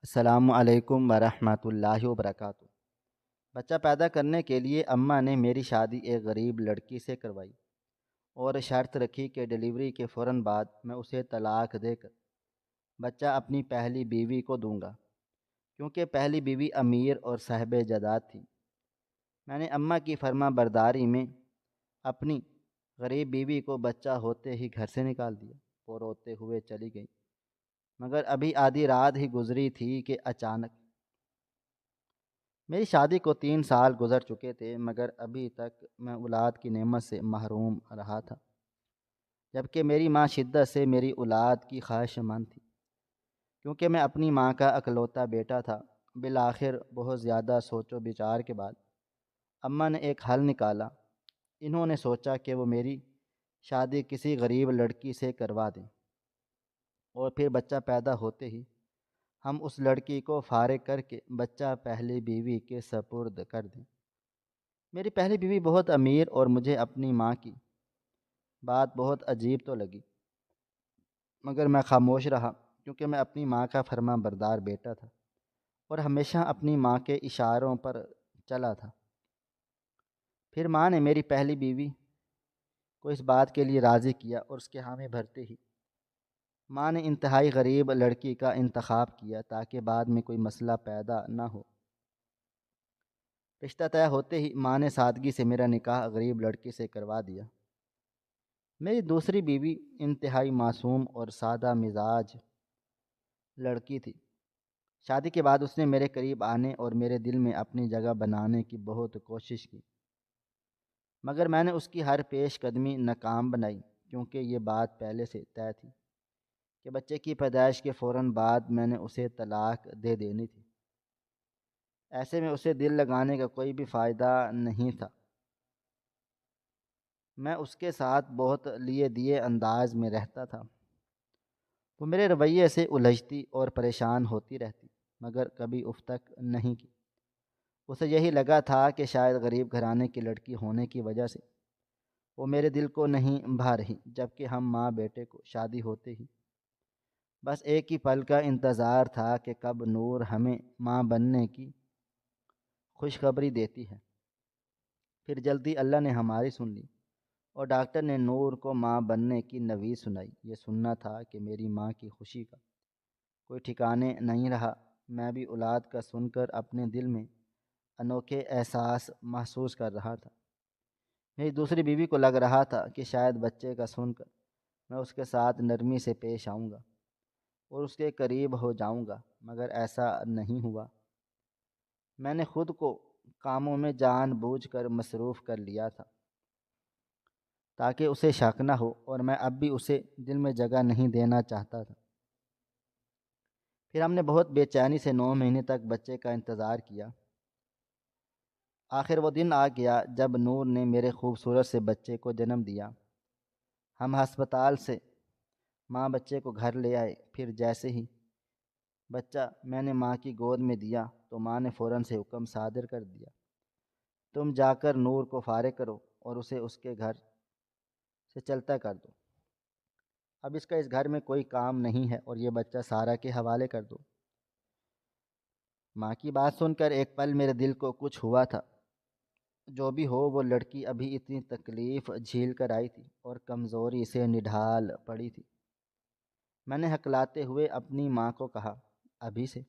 السلام علیکم ورحمۃ اللہ وبرکاتہ۔ بچہ پیدا کرنے کے لیے اماں نے میری شادی ایک غریب لڑکی سے کروائی اور شرط رکھی کہ ڈیلیوری کے فوراً بعد میں اسے طلاق دے کر بچہ اپنی پہلی بیوی کو دوں گا، کیونکہ پہلی بیوی امیر اور صاحب جداد تھی۔ میں نے اماں کی فرما برداری میں اپنی غریب بیوی کو بچہ ہوتے ہی گھر سے نکال دیا اور روتے ہوئے چلی گئی، مگر ابھی آدھی رات ہی گزری تھی کہ اچانک میری شادی کو 3 سال گزر چکے تھے، مگر ابھی تک میں اولاد کی نعمت سے محروم رہا تھا، جبکہ میری ماں شدت سے میری اولاد کی خواہش مند تھی، کیونکہ میں اپنی ماں کا اکلوتا بیٹا تھا۔ بالآخر بہت زیادہ سوچ و بچار کے بعد اماں نے ایک حل نکالا۔ انہوں نے سوچا کہ وہ میری شادی کسی غریب لڑکی سے کروا دیں اور پھر بچہ پیدا ہوتے ہی ہم اس لڑکی کو فارغ کر کے بچہ پہلی بیوی کے سپرد کر دیں۔ میری پہلی بیوی بہت امیر اور مجھے اپنی ماں کی بات بہت عجیب تو لگی، مگر میں خاموش رہا، کیونکہ میں اپنی ماں کا فرما بردار بیٹا تھا اور ہمیشہ اپنی ماں کے اشاروں پر چلا تھا۔ پھر ماں نے میری پہلی بیوی کو اس بات کے لیے راضی کیا اور اس کے حامی بھرتے ہی ماں نے انتہائی غریب لڑکی کا انتخاب کیا تاکہ بعد میں کوئی مسئلہ پیدا نہ ہو۔ رشتہ طے ہوتے ہی ماں نے سادگی سے میرا نکاح غریب لڑکی سے کروا دیا۔ میری دوسری بیوی انتہائی معصوم اور سادہ مزاج لڑکی تھی۔ شادی کے بعد اس نے میرے قریب آنے اور میرے دل میں اپنی جگہ بنانے کی بہت کوشش کی، مگر میں نے اس کی ہر پیش قدمی ناکام بنائی، کیونکہ یہ بات پہلے سے طے تھی کہ بچے کی پیدائش کے فوراً بعد میں نے اسے طلاق دے دینی تھی۔ ایسے میں اسے دل لگانے کا کوئی بھی فائدہ نہیں تھا۔ میں اس کے ساتھ بہت لیے دیے انداز میں رہتا تھا۔ وہ میرے رویے سے الجھتی اور پریشان ہوتی رہتی، مگر کبھی اف تک نہیں کی۔ اسے یہی لگا تھا کہ شاید غریب گھرانے کی لڑکی ہونے کی وجہ سے وہ میرے دل کو نہیں بھا رہی، جبکہ ہم ماں بیٹے کو شادی ہوتے ہی بس ایک ہی پل کا انتظار تھا کہ کب نور ہمیں ماں بننے کی خوشخبری دیتی ہے۔ پھر جلدی اللہ نے ہماری سن لی اور ڈاکٹر نے نور کو ماں بننے کی نوید سنائی۔ یہ سننا تھا کہ میری ماں کی خوشی کا کوئی ٹھکانے نہیں رہا۔ میں بھی اولاد کا سن کر اپنے دل میں انوکھے احساس محسوس کر رہا تھا۔ میری دوسری بیوی کو لگ رہا تھا کہ شاید بچے کا سن کر میں اس کے ساتھ نرمی سے پیش آؤں گا اور اس کے قریب ہو جاؤں گا، مگر ایسا نہیں ہوا۔ میں نے خود کو کاموں میں جان بوجھ کر مصروف کر لیا تھا تاکہ اسے شک نہ ہو، اور میں اب بھی اسے دل میں جگہ نہیں دینا چاہتا تھا۔ پھر ہم نے بہت بے چینی سے 9 مہینے تک بچے کا انتظار کیا۔ آخر وہ دن آ گیا جب نور نے میرے خوبصورت سے بچے کو جنم دیا۔ ہم ہسپتال سے ماں بچے کو گھر لے آئے۔ پھر جیسے ہی بچہ میں نے ماں کی گود میں دیا تو ماں نے فوراً سے حکم صادر کر دیا، تم جا کر نور کو فارغ کرو اور اسے اس کے گھر سے چلتا کر دو۔ اب اس کا اس گھر میں کوئی کام نہیں ہے اور یہ بچہ سارا کے حوالے کر دو۔ ماں کی بات سن کر ایک پل میرے دل کو کچھ ہوا تھا۔ جو بھی ہو، وہ لڑکی ابھی اتنی تکلیف جھیل کر آئی تھی اور کمزوری سے نڈھال پڑی تھی۔ میں نے ہکلاتے ہوئے اپنی ماں کو کہا، ابھی سے؟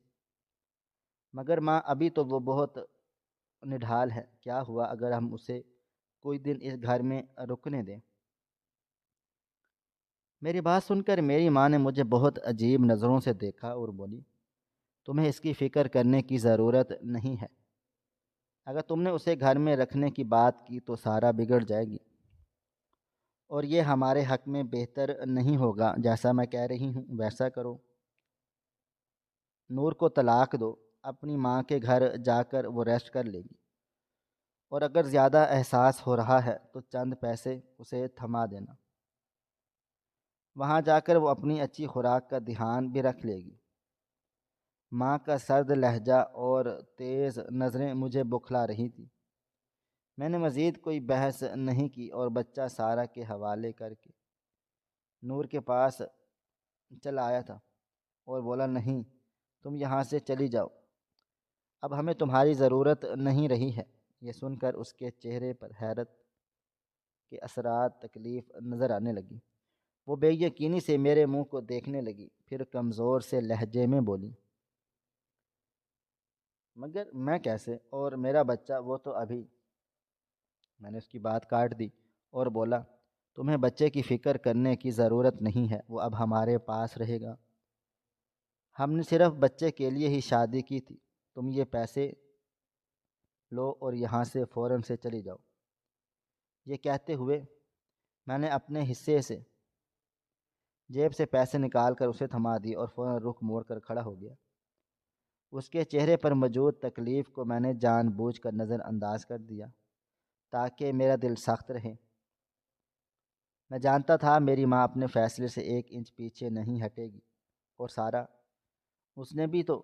مگر ماں، ابھی تو وہ بہت نڈھال ہے، کیا ہوا اگر ہم اسے کوئی دن اس گھر میں رکنے دیں؟ میری بات سن کر میری ماں نے مجھے بہت عجیب نظروں سے دیکھا اور بولی، تمہیں اس کی فکر کرنے کی ضرورت نہیں ہے۔ اگر تم نے اسے گھر میں رکھنے کی بات کی تو سارا بگڑ جائے گی، اور یہ ہمارے حق میں بہتر نہیں ہوگا۔ جیسا میں کہہ رہی ہوں ویسا کرو، نور کو طلاق دو، اپنی ماں کے گھر جا کر وہ ریسٹ کر لے گی، اور اگر زیادہ احساس ہو رہا ہے تو چند پیسے اسے تھما دینا، وہاں جا کر وہ اپنی اچھی خوراک کا دھیان بھی رکھ لے گی۔ ماں کا سرد لہجہ اور تیز نظریں مجھے بکھلا رہی تھیں۔ میں نے مزید کوئی بحث نہیں کی اور بچہ سارا کے حوالے کر کے نور کے پاس چلا آیا تھا اور بولا، نہیں، تم یہاں سے چلی جاؤ، اب ہمیں تمہاری ضرورت نہیں رہی ہے۔ یہ سن کر اس کے چہرے پر حیرت کے اثرات تکلیف نظر آنے لگی۔ وہ بے یقینی سے میرے منہ کو دیکھنے لگی، پھر کمزور سے لہجے میں بولی، مگر میں کیسے؟ اور میرا بچہ وہ تو ابھی… میں نے اس کی بات کاٹ دی اور بولا، تمہیں بچے کی فکر کرنے کی ضرورت نہیں ہے، وہ اب ہمارے پاس رہے گا۔ ہم نے صرف بچے کے لیے ہی شادی کی تھی۔ تم یہ پیسے لو اور یہاں سے فوراً سے چلی جاؤ۔ یہ کہتے ہوئے میں نے اپنے حصے سے جیب سے پیسے نکال کر اسے تھما دی اور فوراً رخ موڑ کر کھڑا ہو گیا۔ اس کے چہرے پر موجود تکلیف کو میں نے جان بوجھ کر نظر انداز کر دیا تاکہ میرا دل سخت رہے۔ میں جانتا تھا میری ماں اپنے فیصلے سے 1 انچ پیچھے نہیں ہٹے گی، اور سارا، اس نے بھی تو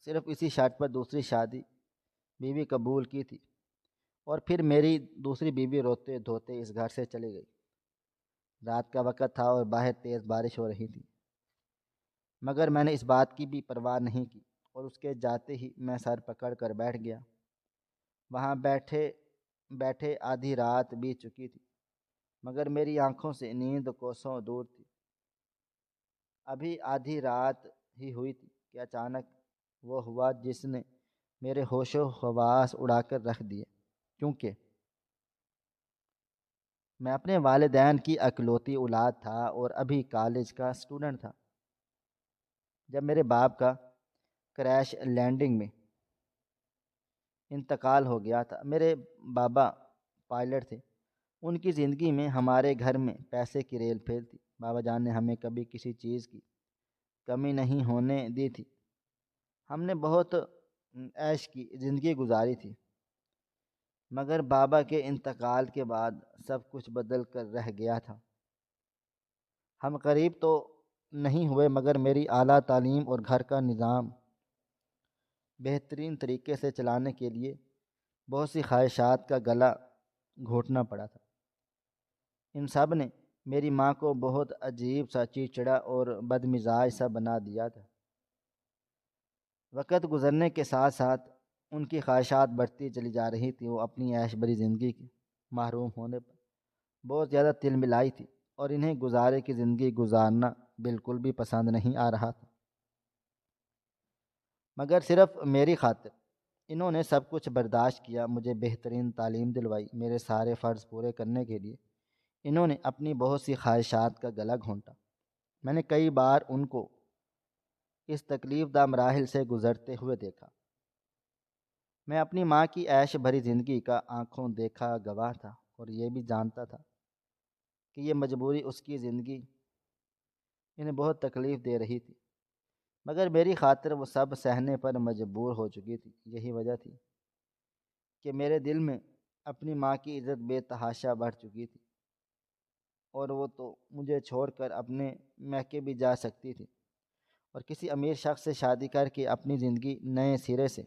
صرف اسی شرط پر دوسری شادی بیوی قبول کی تھی، اور پھر میری دوسری بیوی روتے دھوتے اس گھر سے چلی گئی۔ رات کا وقت تھا اور باہر تیز بارش ہو رہی تھی، مگر میں نے اس بات کی بھی پرواہ نہیں کی، اور اس کے جاتے ہی میں سر پکڑ کر بیٹھ گیا۔ وہاں بیٹھے بیٹھے آدھی رات بیت چکی تھی، مگر میری آنکھوں سے نیند کوسوں دور تھی۔ ابھی آدھی رات ہی ہوئی تھی کہ اچانک وہ ہوا جس نے میرے ہوش و حواس اڑا کر رکھ دیے، کیونکہ میں اپنے والدین کی اکلوتی اولاد تھا اور ابھی کالج کا اسٹوڈنٹ تھا۔ جب میرے باپ کا کریش لینڈنگ میں انتقال ہو گیا تھا۔ میرے بابا پائلٹ تھے، ان کی زندگی میں ہمارے گھر میں پیسے کی ریل پھیل تھی۔ بابا جان نے ہمیں کبھی کسی چیز کی کمی نہیں ہونے دی تھی۔ ہم نے بہت عیش کی زندگی گزاری تھی، مگر بابا کے انتقال کے بعد سب کچھ بدل کر رہ گیا تھا۔ ہم غریب تو نہیں ہوئے، مگر میری اعلیٰ تعلیم اور گھر کا نظام بہترین طریقے سے چلانے کے لیے بہت سی خواہشات کا گلا گھونٹنا پڑا تھا۔ ان سب نے میری ماں کو بہت عجیب سا چڑچڑا اور بدمزاج سا بنا دیا تھا۔ وقت گزرنے کے ساتھ ساتھ ان کی خواہشات بڑھتی چلی جا رہی تھی۔ وہ اپنی عیش بھری زندگی کے محروم ہونے پر بہت زیادہ تل ملائی تھی، اور انہیں گزارے کی زندگی گزارنا بالکل بھی پسند نہیں آ رہا تھا۔ مگر صرف میری خاطر انہوں نے سب کچھ برداشت کیا، مجھے بہترین تعلیم دلوائی۔ میرے سارے فرض پورے کرنے کے لیے انہوں نے اپنی بہت سی خواہشات کا گلا گھونٹا۔ میں نے کئی بار ان کو اس تکلیف دہ مراحل سے گزرتے ہوئے دیکھا۔ میں اپنی ماں کی عیش بھری زندگی کا آنکھوں دیکھا گواہ تھا، اور یہ بھی جانتا تھا کہ یہ مجبوری اس کی زندگی انہیں بہت تکلیف دے رہی تھی، مگر میری خاطر وہ سب سہنے پر مجبور ہو چکی تھی۔ یہی وجہ تھی کہ میرے دل میں اپنی ماں کی عزت بے تحاشا بڑھ چکی تھی، اور وہ تو مجھے چھوڑ کر اپنے میکے بھی جا سکتی تھی اور کسی امیر شخص سے شادی کر کے اپنی زندگی نئے سرے سے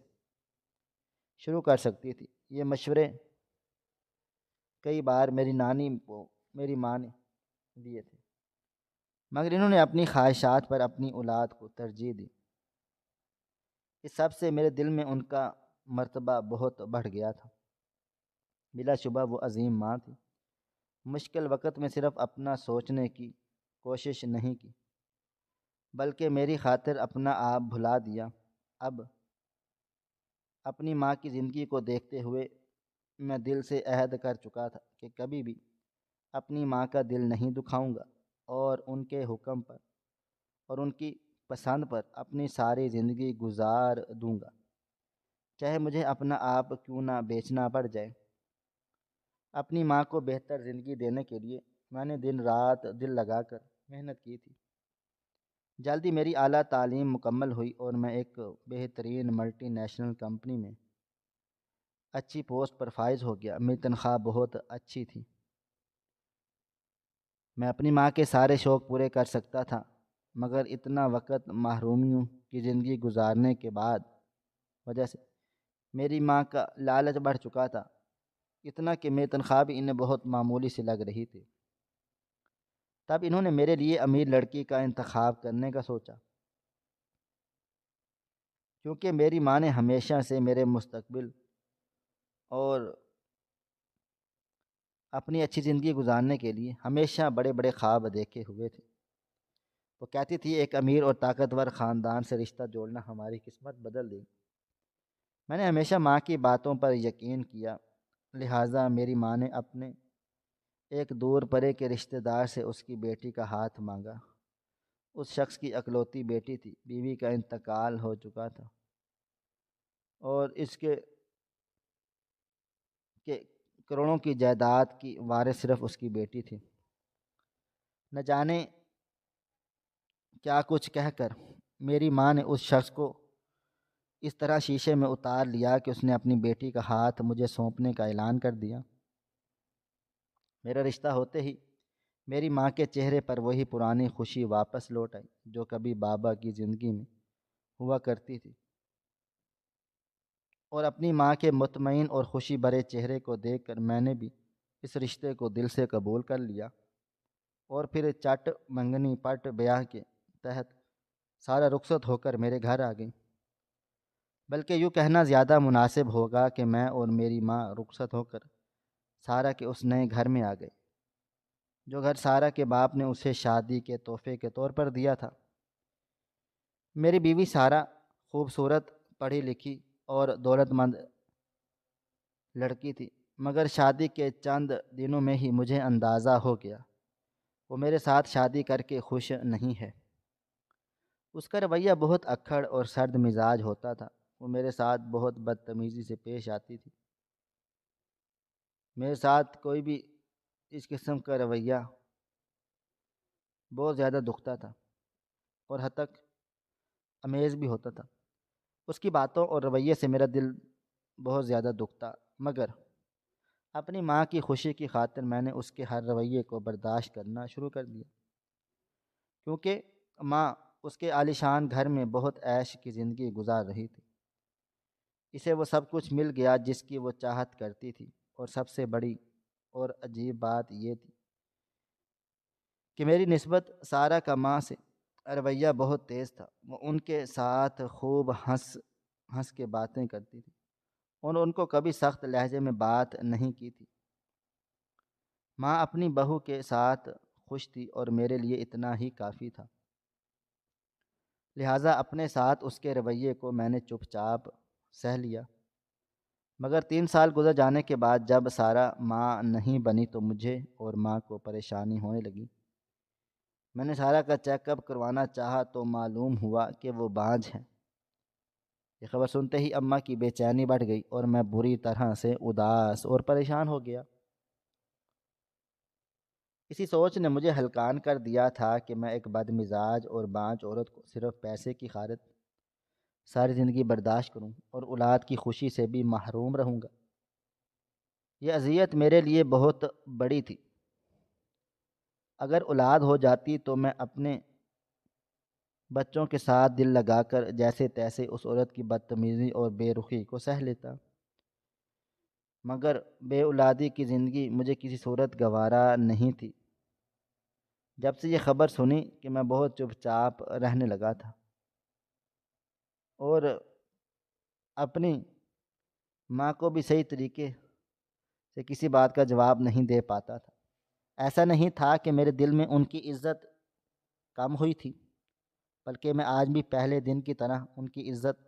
شروع کر سکتی تھی۔ یہ مشورے کئی بار میری نانی کو میری ماں نے دیے تھے، مگر انہوں نے اپنی خواہشات پر اپنی اولاد کو ترجیح دی۔ اس سب سے میرے دل میں ان کا مرتبہ بہت بڑھ گیا تھا۔ بلا شبہ وہ عظیم ماں تھی۔ مشکل وقت میں صرف اپنا سوچنے کی کوشش نہیں کی، بلکہ میری خاطر اپنا آپ بھلا دیا۔ اب اپنی ماں کی زندگی کو دیکھتے ہوئے میں دل سے عہد کر چکا تھا کہ کبھی بھی اپنی ماں کا دل نہیں دکھاؤں گا، اور ان کے حکم پر اور ان کی پسند پر اپنی ساری زندگی گزار دوں گا، چاہے مجھے اپنا آپ کیوں نہ بیچنا پڑ جائے۔ اپنی ماں کو بہتر زندگی دینے کے لیے میں نے دن رات دل لگا کر محنت کی تھی۔ جلدی میری اعلیٰ تعلیم مکمل ہوئی اور میں ایک بہترین ملٹی نیشنل کمپنی میں اچھی پوسٹ پر فائز ہو گیا۔ میری تنخواہ بہت اچھی تھی۔ میں اپنی ماں کے سارے شوق پورے کر سکتا تھا، مگر اتنا وقت محرومیوں کی زندگی گزارنے کے بعد وجہ سے میری ماں کا لالچ بڑھ چکا تھا، اتنا کہ میری تنخواہ بھی انہیں بہت معمولی سی لگ رہی تھی۔ تب انہوں نے میرے لیے امیر لڑکی کا انتخاب کرنے کا سوچا۔ کیونکہ میری ماں نے ہمیشہ سے میرے مستقبل اور اپنی اچھی زندگی گزارنے کے لیے ہمیشہ بڑے بڑے خواب دیکھے ہوئے تھے۔ وہ کہتی تھی ایک امیر اور طاقتور خاندان سے رشتہ جوڑنا ہماری قسمت بدل دے گی۔ میں نے ہمیشہ ماں کی باتوں پر یقین کیا، لہٰذا میری ماں نے اپنے ایک دور پرے کے رشتہ دار سے اس کی بیٹی کا ہاتھ مانگا۔ اس شخص کی اکلوتی بیٹی تھی، بیوی کا انتقال ہو چکا تھا اور اس کے کروڑوں کی جائیداد کی وارث صرف اس کی بیٹی تھی۔ نہ جانے کیا کچھ کہہ کر میری ماں نے اس شخص کو اس طرح شیشے میں اتار لیا کہ اس نے اپنی بیٹی کا ہاتھ مجھے سونپنے کا اعلان کر دیا۔ میرا رشتہ ہوتے ہی میری ماں کے چہرے پر وہی پرانی خوشی واپس لوٹ آئی جو کبھی بابا کی زندگی میں ہوا کرتی تھی، اور اپنی ماں کے مطمئن اور خوشی بھرے چہرے کو دیکھ کر میں نے بھی اس رشتے کو دل سے قبول کر لیا، اور پھر چٹ منگنی پٹ بیاہ کے تحت سارا رخصت ہو کر میرے گھر آ گئی۔ بلکہ یوں کہنا زیادہ مناسب ہوگا کہ میں اور میری ماں رخصت ہو کر سارا کے اس نئے گھر میں آ گئے جو گھر سارا کے باپ نے اسے شادی کے تحفے کے طور پر دیا تھا۔ میری بیوی سارا خوبصورت، پڑھی لکھی اور دولت مند لڑکی تھی، مگر شادی کے چند دنوں میں ہی مجھے اندازہ ہو گیا وہ میرے ساتھ شادی کر کے خوش نہیں ہے۔ اس کا رویہ بہت اکھڑ اور سرد مزاج ہوتا تھا، وہ میرے ساتھ بہت بدتمیزی سے پیش آتی تھی۔ میرے ساتھ کوئی بھی اس قسم کا رویہ بہت زیادہ دکھتا تھا اور حد تک امیز بھی ہوتا تھا۔ اس کی باتوں اور رویے سے میرا دل بہت زیادہ دکھتا، مگر اپنی ماں کی خوشی کی خاطر میں نے اس کے ہر رویے کو برداشت کرنا شروع کر دیا، کیونکہ ماں اس کے عالیشان گھر میں بہت عیش کی زندگی گزار رہی تھی۔ اسے وہ سب کچھ مل گیا جس کی وہ چاہت کرتی تھی، اور سب سے بڑی اور عجیب بات یہ تھی کہ میری نسبت سارا کا ماں سے رویہ بہت تیز تھا۔ وہ ان کے ساتھ خوب ہنس ہنس کے باتیں کرتی تھی اور ان کو کبھی سخت لہجے میں بات نہیں کی تھی۔ ماں اپنی بہو کے ساتھ خوش تھی اور میرے لیے اتنا ہی کافی تھا، لہٰذا اپنے ساتھ اس کے رویے کو میں نے چپ چاپ سہ لیا۔ مگر 3 سال گزر جانے کے بعد جب سارا ماں نہیں بنی تو مجھے اور ماں کو پریشانی ہونے لگی۔ میں نے سارا کا چیک اپ کروانا چاہا تو معلوم ہوا کہ وہ بانجھ ہے۔ یہ خبر سنتے ہی اماں کی بے چینی بڑھ گئی اور میں بری طرح سے اداس اور پریشان ہو گیا۔ اسی سوچ نے مجھے ہلکان کر دیا تھا کہ میں ایک بد مزاج اور بانجھ عورت کو صرف پیسے کی خاطر ساری زندگی برداشت کروں اور اولاد کی خوشی سے بھی محروم رہوں گا۔ یہ اذیت میرے لیے بہت بڑی تھی۔ اگر اولاد ہو جاتی تو میں اپنے بچوں کے ساتھ دل لگا کر جیسے تیسے اس عورت کی بدتمیزی اور بے رخی کو سہ لیتا، مگر بے اولادی کی زندگی مجھے کسی صورت گوارا نہیں تھی۔ جب سے یہ خبر سنی کہ میں بہت چپ چاپ رہنے لگا تھا اور اپنی ماں کو بھی صحیح طریقے سے کسی بات کا جواب نہیں دے پاتا تھا۔ ایسا نہیں تھا کہ میرے دل میں ان کی عزت کم ہوئی تھی، بلکہ میں آج بھی پہلے دن کی طرح ان کی عزت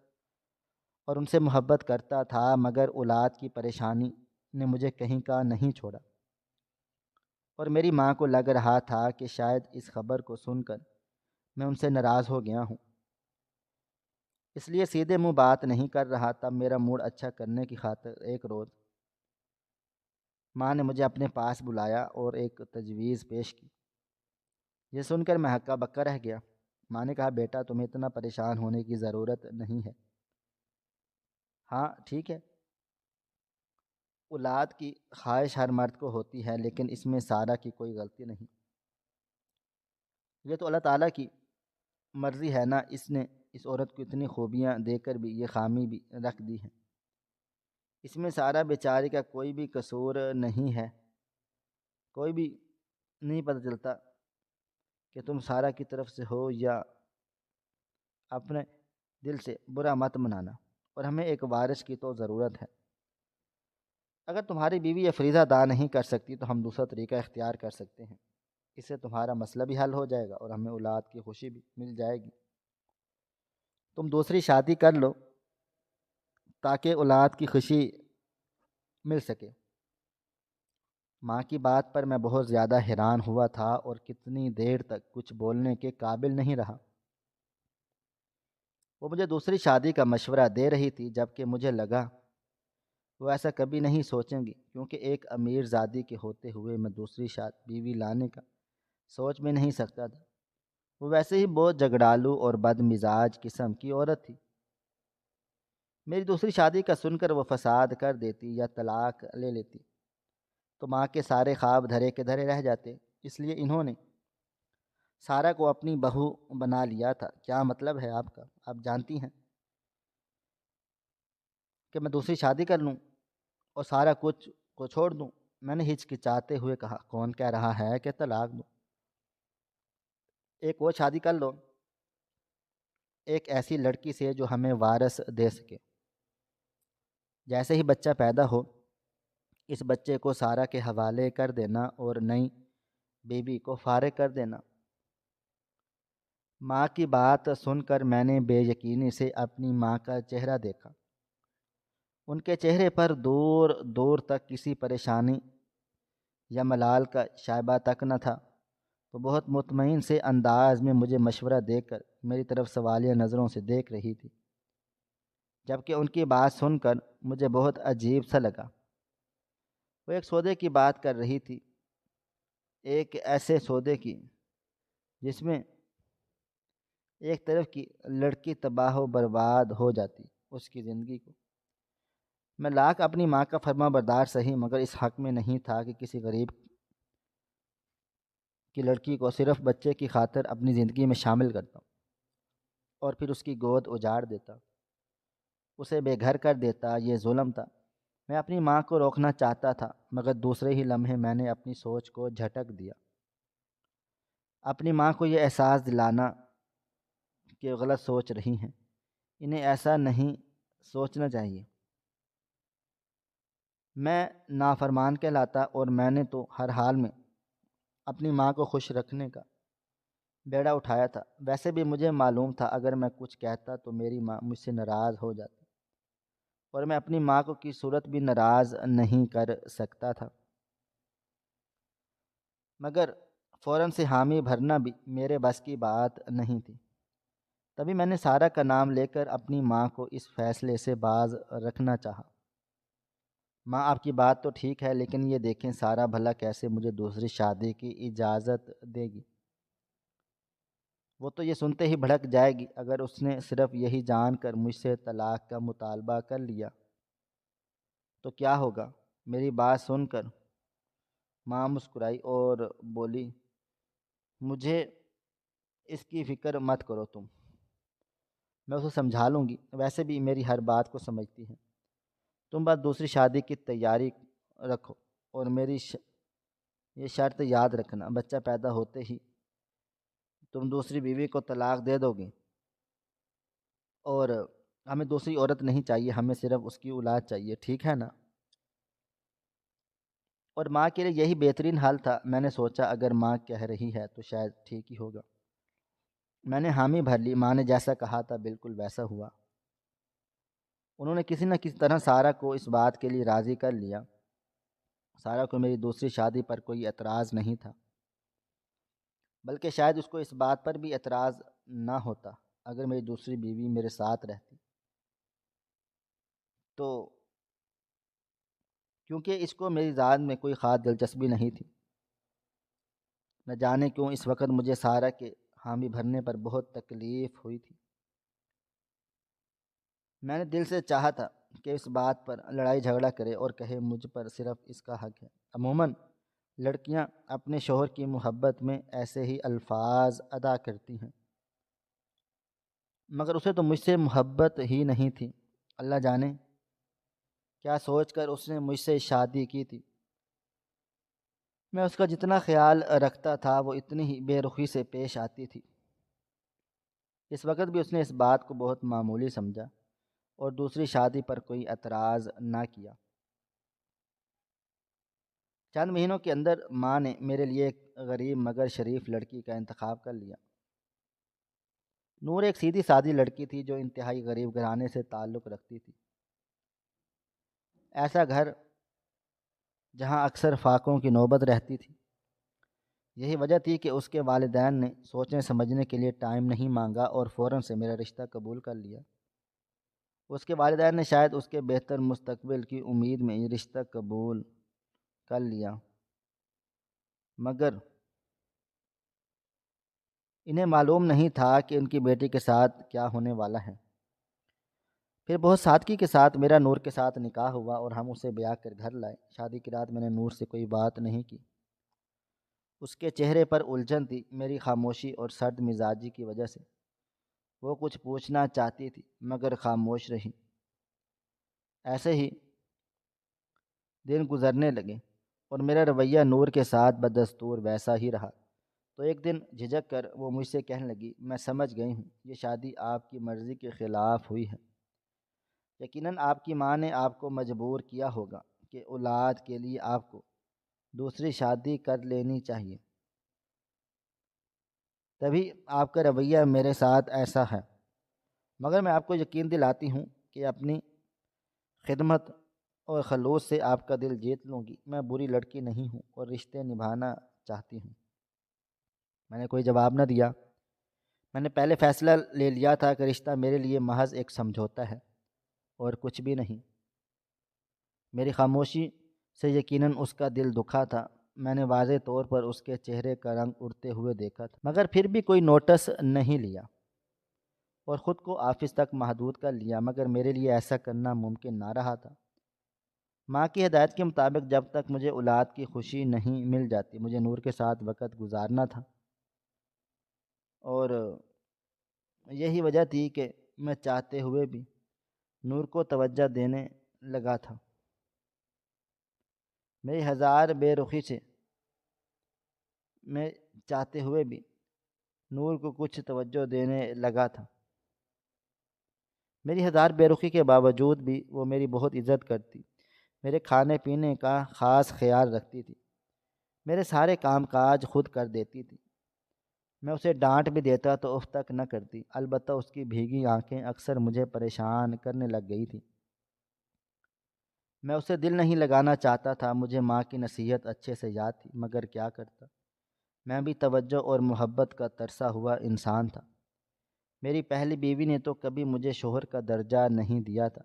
اور ان سے محبت کرتا تھا، مگر اولاد کی پریشانی نے مجھے کہیں کا نہیں چھوڑا، اور میری ماں کو لگ رہا تھا کہ شاید اس خبر کو سن کر میں ان سے ناراض ہو گیا ہوں، اس لیے سیدھے منہ بات نہیں کر رہا۔ تب میرا موڈ اچھا کرنے کی خاطر ایک روز ماں نے مجھے اپنے پاس بلایا اور ایک تجویز پیش کی۔ یہ سن کر میں ہکا بکا رہ گیا۔ ماں نے کہا، بیٹا تمہیں اتنا پریشان ہونے کی ضرورت نہیں ہے۔ ہاں ٹھیک ہے، اولاد کی خواہش ہر مرد کو ہوتی ہے، لیکن اس میں سارا کی کوئی غلطی نہیں۔ یہ تو اللہ تعالیٰ کی مرضی ہے نا، اس نے اس عورت کو اتنی خوبیاں دے کر بھی یہ خامی بھی رکھ دی ہے۔ اس میں سارا بیچاری کا کوئی بھی قصور نہیں ہے۔ کوئی بھی نہیں پتہ چلتا کہ تم سارا کی طرف سے ہو یا اپنے دل سے برا مت منانا، اور ہمیں ایک وارث کی تو ضرورت ہے۔ اگر تمہاری بیوی یہ فریضہ ادا نہیں کر سکتی تو ہم دوسرا طریقہ اختیار کر سکتے ہیں، اس سے تمہارا مسئلہ بھی حل ہو جائے گا اور ہمیں اولاد کی خوشی بھی مل جائے گی۔ تم دوسری شادی کر لو تاکہ اولاد کی خوشی مل سکے۔ ماں کی بات پر میں بہت زیادہ حیران ہوا تھا اور کتنی دیر تک کچھ بولنے کے قابل نہیں رہا۔ وہ مجھے دوسری شادی کا مشورہ دے رہی تھی، جبکہ مجھے لگا وہ ایسا کبھی نہیں سوچیں گی، کیونکہ ایک امیر زادی کے ہوتے ہوئے میں دوسری بیوی لانے کا سوچ بھی نہیں سکتا تھا۔ وہ ویسے ہی بہت جھگڑالو اور بد مزاج قسم کی عورت تھی۔ میری دوسری شادی کا سن کر وہ فساد کر دیتی یا طلاق لے لیتی تو ماں کے سارے خواب دھرے کے دھرے رہ جاتے۔ اس لیے انہوں نے سارا کو اپنی بہو بنا لیا تھا۔ کیا مطلب ہے آپ کا؟ آپ جانتی ہیں کہ میں دوسری شادی کر لوں اور سارا کچھ کو چھوڑ دوں؟ میں نے ہچکچاتے ہوئے کہا، کون کہہ رہا ہے کہ طلاق دوں؟ ایک وہ شادی کر لو، ایک ایسی لڑکی سے جو ہمیں وارث دے سکے۔ جیسے ہی بچہ پیدا ہو اس بچے کو سارا کے حوالے کر دینا اور نئی بیوی کو فارغ کر دینا۔ ماں کی بات سن کر میں نے بے یقینی سے اپنی ماں کا چہرہ دیکھا۔ ان کے چہرے پر دور دور تک کسی پریشانی یا ملال کا شائبہ تک نہ تھا۔ وہ بہت مطمئن سے انداز میں مجھے مشورہ دے کر میری طرف سوالیہ نظروں سے دیکھ رہی تھی، جبکہ ان کی بات سن کر مجھے بہت عجیب سا لگا۔ وہ ایک سودے کی بات کر رہی تھی، ایک ایسے سودے کی جس میں ایک طرف کی لڑکی تباہ و برباد ہو جاتی اس کی زندگی کو۔ میں لاکھ اپنی ماں کا فرما بردار سہی، مگر اس حق میں نہیں تھا کہ کسی غریب کی لڑکی کو صرف بچے کی خاطر اپنی زندگی میں شامل کرتا اور پھر اس کی گود اجاڑ دیتا، اسے بے گھر کر دیتا۔ یہ ظلم تھا۔ میں اپنی ماں کو روکنا چاہتا تھا، مگر دوسرے ہی لمحے میں نے اپنی سوچ کو جھٹک دیا۔ اپنی ماں کو یہ احساس دلانا کہ غلط سوچ رہی ہیں، انہیں ایسا نہیں سوچنا چاہیے۔ میں نافرمان کہلاتا اور میں نے تو ہر حال میں اپنی ماں کو خوش رکھنے کا بیڑا اٹھایا تھا۔ ویسے بھی مجھے معلوم تھا اگر میں کچھ کہتا تو میری ماں مجھ سے ناراض ہو جاتی، اور میں اپنی ماں کو کی صورت بھی ناراض نہیں کر سکتا تھا۔ مگر فوراً سے حامی بھرنا بھی میرے بس کی بات نہیں تھی۔ تبھی میں نے سارا کا نام لے کر اپنی ماں کو اس فیصلے سے باز رکھنا چاہا۔ ماں، آپ کی بات تو ٹھیک ہے، لیکن یہ دیکھیں سارا بھلا کیسے مجھے دوسری شادی کی اجازت دے گی؟ وہ تو یہ سنتے ہی بھڑک جائے گی۔ اگر اس نے صرف یہی جان کر مجھ سے طلاق کا مطالبہ کر لیا تو کیا ہوگا؟ میری بات سن کر ماں مسکرائی اور بولی، مجھے اس کی فکر مت کرو تم، میں اسے سمجھا لوں گی۔ ویسے بھی میری ہر بات کو سمجھتی ہے۔ تم بس دوسری شادی کی تیاری رکھو اور میری یہ شرط یاد رکھنا، بچہ پیدا ہوتے ہی تم دوسری بیوی کو طلاق دے دو گی، اور ہمیں دوسری عورت نہیں چاہیے، ہمیں صرف اس کی اولاد چاہیے، ٹھیک ہے نا؟ اور ماں کے لیے یہی بہترین حل تھا۔ میں نے سوچا اگر ماں کہہ رہی ہے تو شاید ٹھیک ہی ہوگا۔ میں نے حامی بھر لی۔ ماں نے جیسا کہا تھا بالکل ویسا ہوا۔ انہوں نے کسی نہ کسی طرح سارا کو اس بات کے لیے راضی کر لیا۔ سارا کو میری دوسری شادی پر کوئی اعتراض نہیں تھا، بلکہ شاید اس کو اس بات پر بھی اعتراض نہ ہوتا اگر میری دوسری بیوی میرے ساتھ رہتی، تو کیونکہ اس کو میری ذات میں کوئی خاص دلچسپی نہیں تھی۔ نہ جانے کیوں اس وقت مجھے سارا کے حامی بھرنے پر بہت تکلیف ہوئی تھی۔ میں نے دل سے چاہا تھا کہ اس بات پر لڑائی جھگڑا کرے اور کہے مجھ پر صرف اس کا حق ہے۔ عموماً لڑکیاں اپنے شوہر کی محبت میں ایسے ہی الفاظ ادا کرتی ہیں، مگر اسے تو مجھ سے محبت ہی نہیں تھی۔ اللہ جانے کیا سوچ کر اس نے مجھ سے شادی کی تھی۔ میں اس کا جتنا خیال رکھتا تھا وہ اتنی ہی بے رخی سے پیش آتی تھی۔ اس وقت بھی اس نے اس بات کو بہت معمولی سمجھا اور دوسری شادی پر کوئی اعتراض نہ کیا۔ چند مہینوں کے اندر ماں نے میرے لیے ایک غریب مگر شریف لڑکی کا انتخاب کر لیا۔ نور ایک سیدھی سادی لڑکی تھی جو انتہائی غریب گھرانے سے تعلق رکھتی تھی۔ ایسا گھر جہاں اکثر فاقوں کی نوبت رہتی تھی۔ یہی وجہ تھی کہ اس کے والدین نے سوچنے سمجھنے کے لیے ٹائم نہیں مانگا اور فوراً سے میرا رشتہ قبول کر لیا۔ اس کے والدین نے شاید اس کے بہتر مستقبل کی امید میں یہ رشتہ قبول کر لیا، مگر انہیں معلوم نہیں تھا کہ ان کی بیٹی کے ساتھ کیا ہونے والا ہے۔ پھر بہت سادگی کے ساتھ میرا نور کے ساتھ نکاح ہوا اور ہم اسے بیاہ کر گھر لائے۔ شادی کی رات میں نے نور سے کوئی بات نہیں کی۔ اس کے چہرے پر الجھن تھی، میری خاموشی اور سرد مزاجی کی وجہ سے۔ وہ کچھ پوچھنا چاہتی تھی مگر خاموش رہی۔ ایسے ہی دن گزرنے لگے اور میرا رویہ نور کے ساتھ بدستور ویسا ہی رہا۔ تو ایک دن جھجک کر وہ مجھ سے کہنے لگی، میں سمجھ گئی ہوں یہ شادی آپ کی مرضی کے خلاف ہوئی ہے۔ یقیناً آپ کی ماں نے آپ کو مجبور کیا ہوگا کہ اولاد کے لیے آپ کو دوسری شادی کر لینی چاہیے، تبھی آپ کا رویہ میرے ساتھ ایسا ہے۔ مگر میں آپ کو یقین دلاتی ہوں کہ اپنی خدمت اور خلوص سے آپ کا دل جیت لوں گی۔ میں بری لڑکی نہیں ہوں اور رشتے نبھانا چاہتی ہوں۔ میں نے کوئی جواب نہ دیا۔ میں نے پہلے فیصلہ لے لیا تھا کہ رشتہ میرے لیے محض ایک سمجھوتا ہے اور کچھ بھی نہیں۔ میری خاموشی سے یقیناً اس کا دل دکھا تھا۔ میں نے واضح طور پر اس کے چہرے کا رنگ اڑتے ہوئے دیکھا تھا، مگر پھر بھی کوئی نوٹس نہیں لیا اور خود کو آفس تک محدود کر لیا، مگر میرے لیے ایسا کرنا ممکن نہ رہا تھا۔ ماں کی ہدایت کے مطابق جب تک مجھے اولاد کی خوشی نہیں مل جاتی مجھے نور کے ساتھ وقت گزارنا تھا، اور یہی وجہ تھی کہ میں چاہتے ہوئے بھی نور کو توجہ دینے لگا تھا۔ میری ہزار بے رخی سے میں چاہتے ہوئے بھی نور کو کچھ توجہ دینے لگا تھا۔ میری ہزار بے رخی کے باوجود بھی وہ میری بہت عزت کرتی، میرے کھانے پینے کا خاص خیال رکھتی تھی، میرے سارے کام کاج خود کر دیتی تھی۔ میں اسے ڈانٹ بھی دیتا تو اف تک نہ کرتی، البتہ اس کی بھیگی آنکھیں اکثر مجھے پریشان کرنے لگ گئی تھی۔ میں اسے دل نہیں لگانا چاہتا تھا، مجھے ماں کی نصیحت اچھے سے یاد تھی، مگر کیا کرتا، میں بھی توجہ اور محبت کا ترسا ہوا انسان تھا۔ میری پہلی بیوی نے تو کبھی مجھے شوہر کا درجہ نہیں دیا تھا،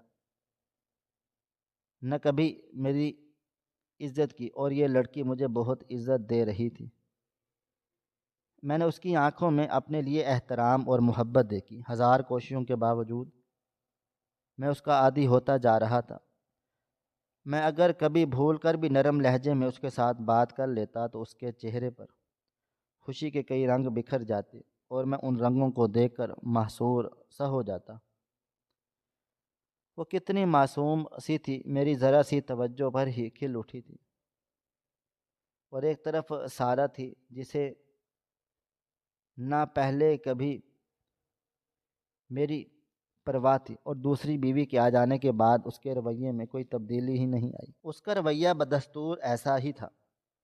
نہ کبھی میری عزت کی، اور یہ لڑکی مجھے بہت عزت دے رہی تھی۔ میں نے اس کی آنکھوں میں اپنے لیے احترام اور محبت دیکھی۔ ہزار کوششوں کے باوجود میں اس کا عادی ہوتا جا رہا تھا۔ میں اگر کبھی بھول کر بھی نرم لہجے میں اس کے ساتھ بات کر لیتا تو اس کے چہرے پر خوشی کے کئی رنگ بکھر جاتے اور میں ان رنگوں کو دیکھ کر محصور سا ہو جاتا۔ وہ کتنی معصوم سی تھی، میری ذرا سی توجہ پر ہی کھل اٹھی تھی، اور ایک طرف سارہ تھی جسے نہ پہلے کبھی میری پرواہ تھی، اور دوسری بیوی کے آ جانے کے بعد اس کے رویے میں کوئی تبدیلی ہی نہیں آئی۔ اس کا رویہ بدستور ایسا ہی تھا،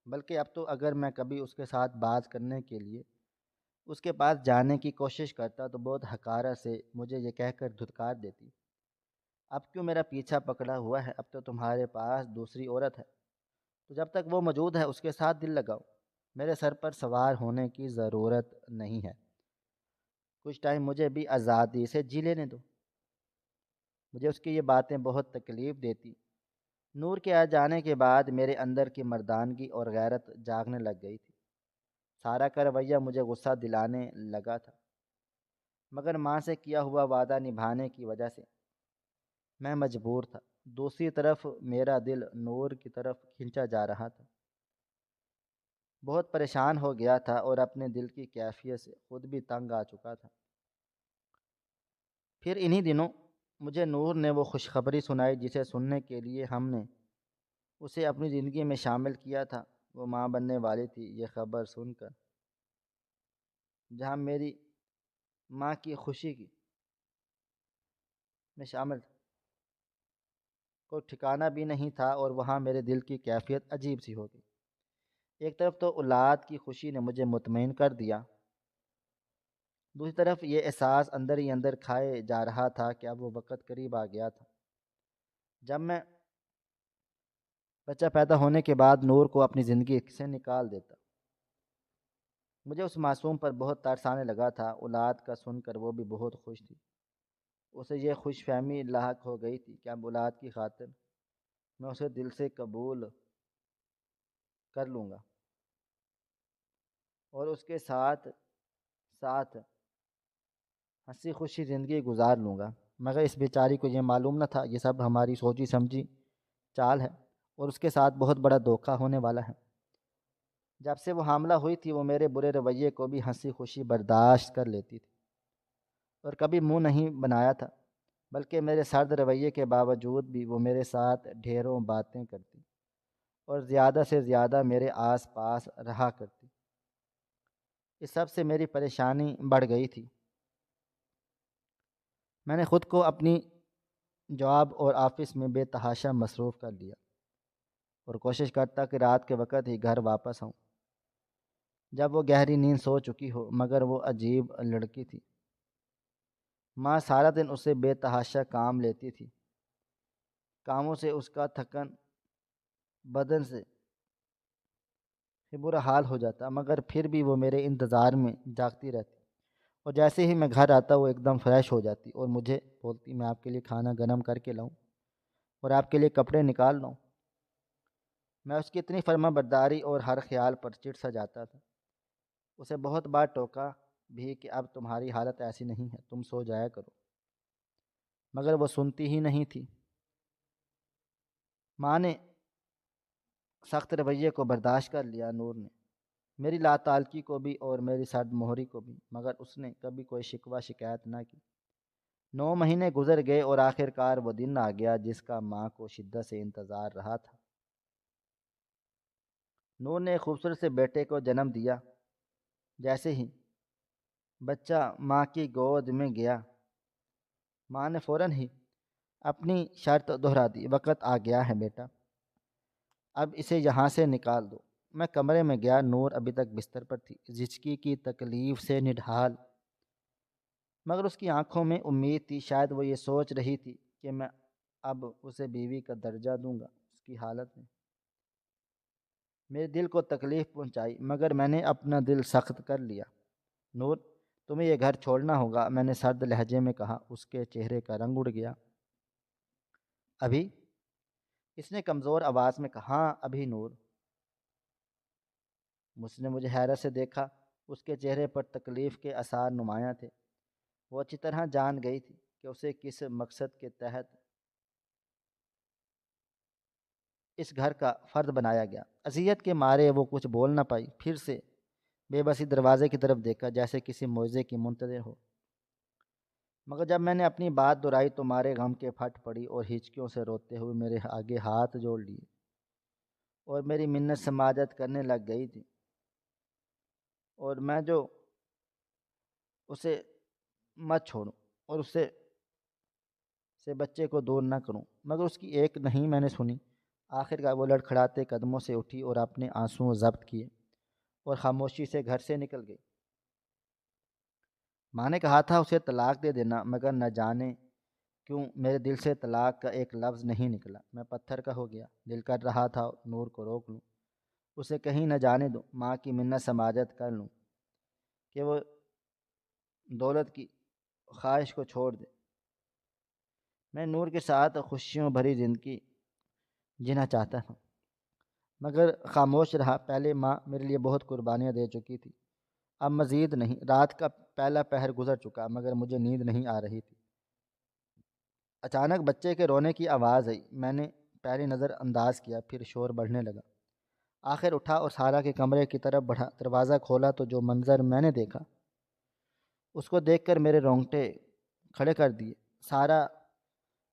بلکہ اب تو اگر میں کبھی اس کے ساتھ بات کرنے کے لیے اس کے پاس جانے کی کوشش کرتا تو بہت حقارت سے مجھے یہ کہہ کر دھتکار دیتی، اب کیوں میرا پیچھا پکڑا ہوا ہے، اب تو تمہارے پاس دوسری عورت ہے، تو جب تک وہ موجود ہے اس کے ساتھ دل لگاؤ، میرے سر پر سوار ہونے کی ضرورت نہیں ہے، کچھ ٹائم مجھے بھی آزادی سے جی لینے دو۔ مجھے اس کی یہ باتیں بہت تکلیف دیتی۔ نور کے آ جانے کے بعد میرے اندر کی مردانگی اور غیرت جاگنے لگ گئی تھی۔ سارہ کا رویہ مجھے غصہ دلانے لگا تھا، مگر ماں سے کیا ہوا وعدہ نبھانے کی وجہ سے میں مجبور تھا۔ دوسری طرف میرا دل نور کی طرف کھنچا جا رہا تھا، بہت پریشان ہو گیا تھا اور اپنے دل کی کیفیت سے خود بھی تنگ آ چکا تھا۔ پھر انہی دنوں مجھے نور نے وہ خوشخبری سنائی جسے سننے کے لیے ہم نے اسے اپنی زندگی میں شامل کیا تھا۔ وہ ماں بننے والی تھی۔ یہ خبر سن کر جہاں میری ماں کی خوشی کی میں شامل تھا، کوئی ٹھکانہ بھی نہیں تھا، اور وہاں میرے دل کی کیفیت عجیب سی ہو گئی۔ ایک طرف تو اولاد کی خوشی نے مجھے مطمئن کر دیا، دوسری طرف یہ احساس اندر ہی اندر کھائے جا رہا تھا کہ اب وہ وقت قریب آ گیا تھا جب میں بچہ پیدا ہونے کے بعد نور کو اپنی زندگی سے نکال دیتا۔ مجھے اس معصوم پر بہت ترس آنے لگا تھا، اولاد کا سن کر وہ بھی بہت خوش تھی۔ اسے یہ خوش فہمی لاحق ہو گئی تھی کہ اب اولاد کی خاطر میں اسے دل سے قبول کر لوں گا اور اس کے ساتھ ساتھ ہنسی خوشی زندگی گزار لوں گا۔ مگر اس بیچاری کو یہ معلوم نہ تھا یہ سب ہماری سوچی سمجھی چال ہے، اور اس کے ساتھ بہت بڑا دھوکہ ہونے والا ہے۔ جب سے وہ حاملہ ہوئی تھی وہ میرے برے رویے کو بھی ہنسی خوشی برداشت کر لیتی تھی، اور کبھی منہ نہیں بنایا تھا، بلکہ میرے سرد رویے کے باوجود بھی وہ میرے ساتھ ڈھیروں باتیں کرتی اور زیادہ سے زیادہ میرے آس پاس رہا کرتی۔ اس سب سے میری پریشانی بڑھ گئی تھی۔ میں نے خود کو اپنی جاب اور آفس میں بے تحاشا مصروف کر لیا، اور کوشش کرتا کہ رات کے وقت ہی گھر واپس آؤں جب وہ گہری نیند سو چکی ہو۔ مگر وہ عجیب لڑکی تھی، ماں سارا دن اسے بے تحاشا کام لیتی تھی، کاموں سے اس کا تھکن بدن سے برا حال ہو جاتا، مگر پھر بھی وہ میرے انتظار میں جاگتی رہتی، اور جیسے ہی میں گھر آتا وہ ایک دم فریش ہو جاتی اور مجھے بولتی میں آپ کے لیے کھانا گرم کر کے لاؤں اور آپ کے لیے کپڑے نکال لاؤں۔ میں اس کی اتنی فرما برداری اور ہر خیال پر چڑ سا جاتا تھا۔ اسے بہت بار ٹوکا بھی کہ اب تمہاری حالت ایسی نہیں ہے، تم سو جایا کرو، مگر وہ سنتی ہی نہیں تھی۔ ماں نے سخت رویے کو برداشت کر لیا، نور نے میری لاتعلقی کو بھی اور میری سرد مہری کو بھی، مگر اس نے کبھی کوئی شکوہ شکایت نہ کی۔ 9 مہینے گزر گئے اور آخر کار وہ دن آ گیا جس کا ماں کو شدت سے انتظار رہا تھا۔ نور نے ایک خوبصورت سے بیٹے کو جنم دیا۔ جیسے ہی بچہ ماں کی گود میں گیا، ماں نے فوراً ہی اپنی شرط دہرا دی، وقت آ گیا ہے بیٹا، اب اسے یہاں سے نکال دو۔ میں کمرے میں گیا، نور ابھی تک بستر پر تھی، زچگی کی تکلیف سے نڈھال، مگر اس کی آنکھوں میں امید تھی۔ شاید وہ یہ سوچ رہی تھی کہ میں اب اسے بیوی کا درجہ دوں گا۔ اس کی حالت نے میرے دل کو تکلیف پہنچائی، مگر میں نے اپنا دل سخت کر لیا۔ نور، تمہیں یہ گھر چھوڑنا ہوگا، میں نے سرد لہجے میں کہا۔ اس کے چہرے کا رنگ اڑ گیا۔ ابھی؟ اس نے کمزور آواز میں کہا۔ ہاں ابھی نور۔ اس نے مجھے حیرت سے دیکھا، اس کے چہرے پر تکلیف کے آثار نمایاں تھے۔ وہ اچھی طرح جان گئی تھی کہ اسے کس مقصد کے تحت اس گھر کا فرد بنایا گیا۔ اذیت کے مارے وہ کچھ بول نہ پائی، پھر سے بے بسی دروازے کی طرف دیکھا جیسے کسی معجزے کی منتظر ہو، مگر جب میں نے اپنی بات دہرائی تو مارے غم کے پھٹ پڑی اور ہچکیوں سے روتے ہوئے میرے آگے ہاتھ جوڑ لیے اور میری منت سماجت کرنے لگ گئی تھی، اور میں جو اسے مت چھوڑوں اور سے بچے کو دور نہ کروں، مگر اس کی ایک نہیں میں نے سنی۔ آخر کار وہ لڑکھڑاتے قدموں سے اٹھی اور اپنے آنسوؤں ضبط کیے اور خاموشی سے گھر سے نکل گئی۔ ماں نے کہا تھا اسے طلاق دے دینا، مگر نہ جانے کیوں میرے دل سے طلاق کا ایک لفظ نہیں نکلا۔ میں پتھر کا ہو گیا، دل کر رہا تھا نور کو روک لوں، اسے کہیں نہ جانے دوں، ماں کی منت سماجت کر لوں کہ وہ دولت کی خواہش کو چھوڑ دے۔ میں نور کے ساتھ خوشیوں بھری زندگی جینا چاہتا تھا، مگر خاموش رہا۔ پہلے ماں میرے لیے بہت قربانیاں دے چکی تھی، اب مزید نہیں۔ رات کا پہلا پہر گزر چکا، مگر مجھے نیند نہیں آ رہی تھی۔ اچانک بچے کے رونے کی آواز آئی، میں نے پہلے نظر انداز کیا، پھر شور بڑھنے لگا۔ آخر اٹھا اور سارا کے کمرے کی طرف بڑھا، دروازہ کھولا تو جو منظر میں نے دیکھا اس کو دیکھ کر میرے رونگٹے کھڑے کر دیے۔ سارا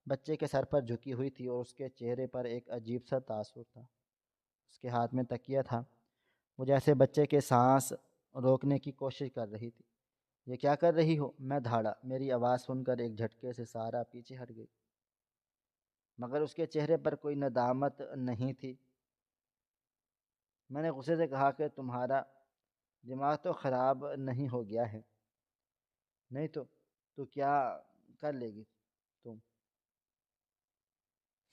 بچے کے سر پر جھکی ہوئی تھی اور اس کے چہرے پر ایک عجیب سا تاثر تھا۔ اس کے ہاتھ میں تکیہ تھا، وہ جیسے بچے کے سانس روکنے کی کوشش کر رہی تھی۔ یہ کیا کر رہی ہو؟ میں دھاڑا۔ میری آواز سن کر ایک جھٹکے سے سارا پیچھے ہٹ گئی، مگر اس کے چہرے پر کوئی ندامت نہیں تھی۔ میں نے غصے سے کہا کہ تمہارا دماغ تو خراب نہیں ہو گیا ہے؟ نہیں تو کیا کر لے گی تم؟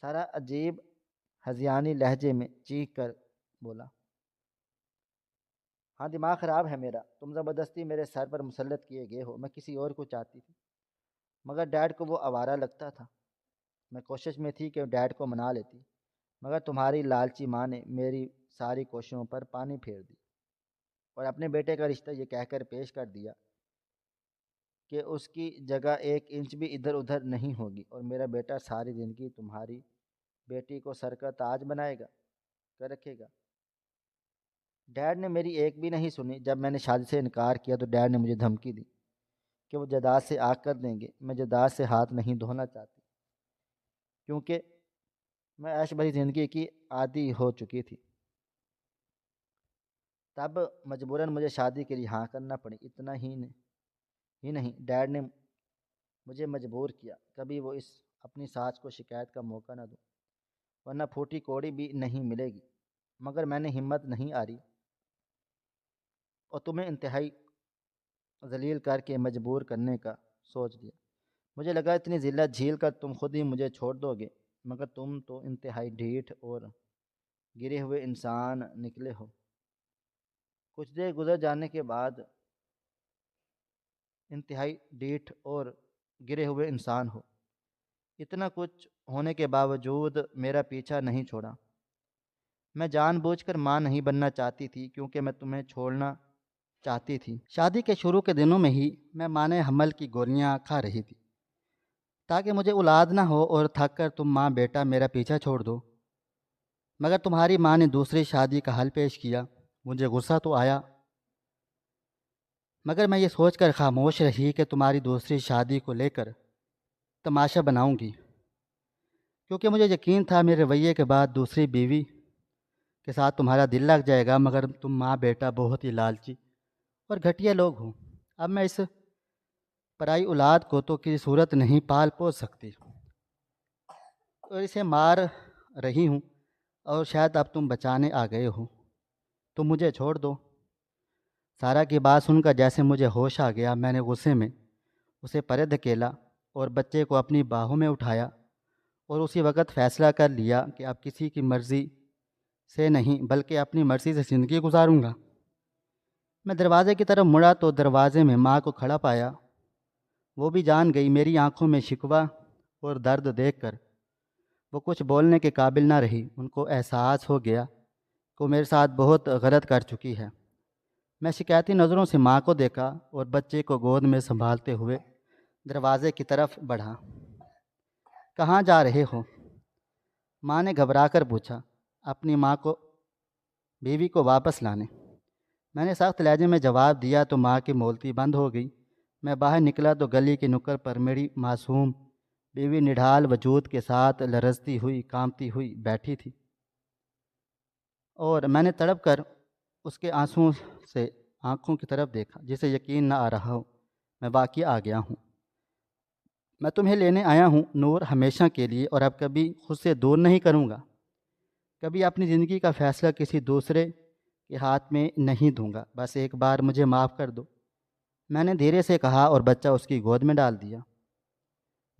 سارا عجیب ہذیانی لہجے میں چیخ کر بولا، ہاں دماغ خراب ہے میرا، تم زبردستی میرے سر پر مسلط کیے گئے ہو۔ میں کسی اور کو چاہتی تھی، مگر ڈیڈ کو وہ آوارہ لگتا تھا۔ میں کوشش میں تھی کہ ڈیڈ کو منا لیتی، مگر تمہاری لالچی ماں نے میری ساری کوششوں پر پانی پھیر دی اور اپنے بیٹے کا رشتہ یہ کہہ کر پیش کر دیا کہ اس کی جگہ 1 انچ بھی ادھر ادھر نہیں ہوگی، اور میرا بیٹا ساری زندگی تمہاری بیٹی کو سر کا تاج بنائے گا کر رکھے گا۔ ڈیڈ نے میری ایک بھی نہیں سنی۔ جب میں نے شادی سے انکار کیا تو ڈیڈ نے مجھے دھمکی دی کہ وہ جائیداد سے آگ کر دیں گے۔ میں جائیداد سے ہاتھ نہیں دھونا چاہتی، کیونکہ میں عیش بھری زندگی کی عادی ہو چکی تھی۔ تب مجبوراً مجھے شادی کے لیے ہاں کرنا پڑی۔ اتنا ہی نہیں، ڈیڈ نے مجھے مجبور کیا کبھی وہ اس اپنی ساس کو شکایت کا موقع نہ دو، ورنہ پھوٹی کوڑی بھی نہیں ملے گی۔ مگر میں نے ہمت نہیں ہاری اور تمہیں انتہائی ذلیل کر کے مجبور کرنے کا سوچ لیا۔ مجھے لگا اتنی ذلت جھیل کر تم خود ہی مجھے چھوڑ دو گے، مگر تم تو انتہائی ڈھیٹ اور گرے ہوئے انسان نکلے ہو۔ کچھ دیر گزر جانے کے بعد انتہائی ڈھیٹ اور گرے ہوئے انسان ہو۔ اتنا کچھ ہونے کے باوجود میرا پیچھا نہیں چھوڑا۔ میں جان بوجھ کر ماں نہیں بننا چاہتی تھی، کیونکہ میں تمہیں چھوڑنا چاہتی تھی۔ شادی کے شروع کے دنوں میں ہی میں مانے حمل کی گولیاں کھا رہی تھی تاکہ مجھے اولاد نہ ہو، اور تھک کر تم ماں بیٹا میرا پیچھا چھوڑ دو۔ مگر تمہاری ماں نے دوسری شادی کا حل پیش کیا۔ مجھے غصہ تو آیا، مگر میں یہ سوچ کر خاموش رہی کہ تمہاری دوسری شادی کو لے کر تماشا بناؤں گی، کیونکہ مجھے یقین تھا میرے رویے کے بعد دوسری بیوی کے ساتھ تمہارا دل لگ جائے گا۔ مگر تم ماں بیٹا بہت ہی لالچی اور گھٹیا لوگ ہو۔ اب میں اس پرائی اولاد کو تو کسی صورت نہیں پال پوس سکتی، اور اسے مار رہی ہوں، اور شاید اب تم بچانے آ گئے ہو۔ تم مجھے چھوڑ دو۔ سارا کی بات سن کر جیسے مجھے ہوش آ گیا، میں نے غصے میں اسے پرے دھکیلا اور بچے کو اپنی باہوں میں اٹھایا، اور اسی وقت فیصلہ کر لیا کہ اب کسی کی مرضی سے نہیں بلکہ اپنی مرضی سے زندگی گزاروں گا۔ میں دروازے کی طرف مڑا تو دروازے میں ماں کو کھڑا پایا۔ وہ بھی جان گئی۔ میری آنکھوں میں شکوہ اور درد دیکھ کر وہ کچھ بولنے کے قابل نہ رہی۔ ان کو احساس ہو گیا کہ وہ میرے ساتھ بہت غلط کر چکی ہے۔ میں شکایتی نظروں سے ماں کو دیکھا اور بچے کو گود میں سنبھالتے ہوئے دروازے کی طرف بڑھا۔ کہاں جا رہے ہو؟ ماں نے گھبرا کر پوچھا۔ اپنی بیوی کو واپس لانے، میں نے سخت لہجے میں جواب دیا تو ماں کی بولتی بند ہو گئی۔ میں باہر نکلا تو گلی کے نکڑ پر میری معصوم بیوی نڈھال وجود کے ساتھ لرزتی ہوئی کانپتی ہوئی بیٹھی تھی، اور میں نے تڑپ کر اس کے آنسوؤں سے آنکھوں کی طرف دیکھا، جسے یقین نہ آ رہا ہو میں واقعی آ گیا ہوں۔ میں تمہیں لینے آیا ہوں نور، ہمیشہ کے لیے، اور اب کبھی خود سے دور نہیں کروں گا۔ کبھی اپنی زندگی کا فیصلہ کسی دوسرے کے ہاتھ میں نہیں دوں گا۔ بس ایک بار مجھے معاف کر دو، میں نے دھیرے سے کہا، اور بچہ اس کی گود میں ڈال دیا۔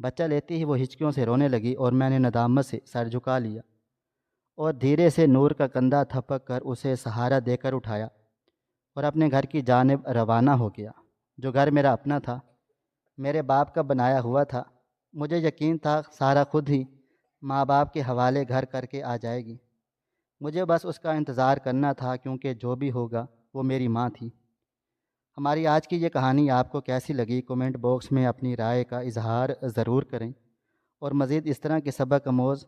بچہ لیتی ہی وہ ہچکیوں سے رونے لگی، اور میں نے ندامت سے سر جھکا لیا اور دھیرے سے نور کا کندھا تھپک کر اسے سہارا دے کر اٹھایا اور اپنے گھر کی جانب روانہ ہو گیا، جو گھر میرا اپنا تھا، میرے باپ کا بنایا ہوا تھا۔ مجھے یقین تھا سارا خود ہی ماں باپ کے حوالے گھر کر کے آ جائے گی۔ مجھے بس اس کا انتظار کرنا تھا، کیونکہ جو بھی ہوگا وہ میری ماں تھی۔ ہماری آج کی یہ کہانی آپ کو کیسی لگی؟ کومنٹ باکس میں اپنی رائے کا اظہار ضرور کریں، اور مزید اس طرح کے سبق آموز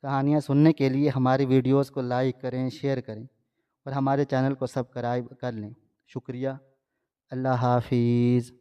کہانیاں سننے کے لیے ہماری ویڈیوز کو لائک کریں، شیئر کریں، اور ہمارے چینل کو سبسکرائب کر لیں۔ شکریہ۔ اللہ حافظ۔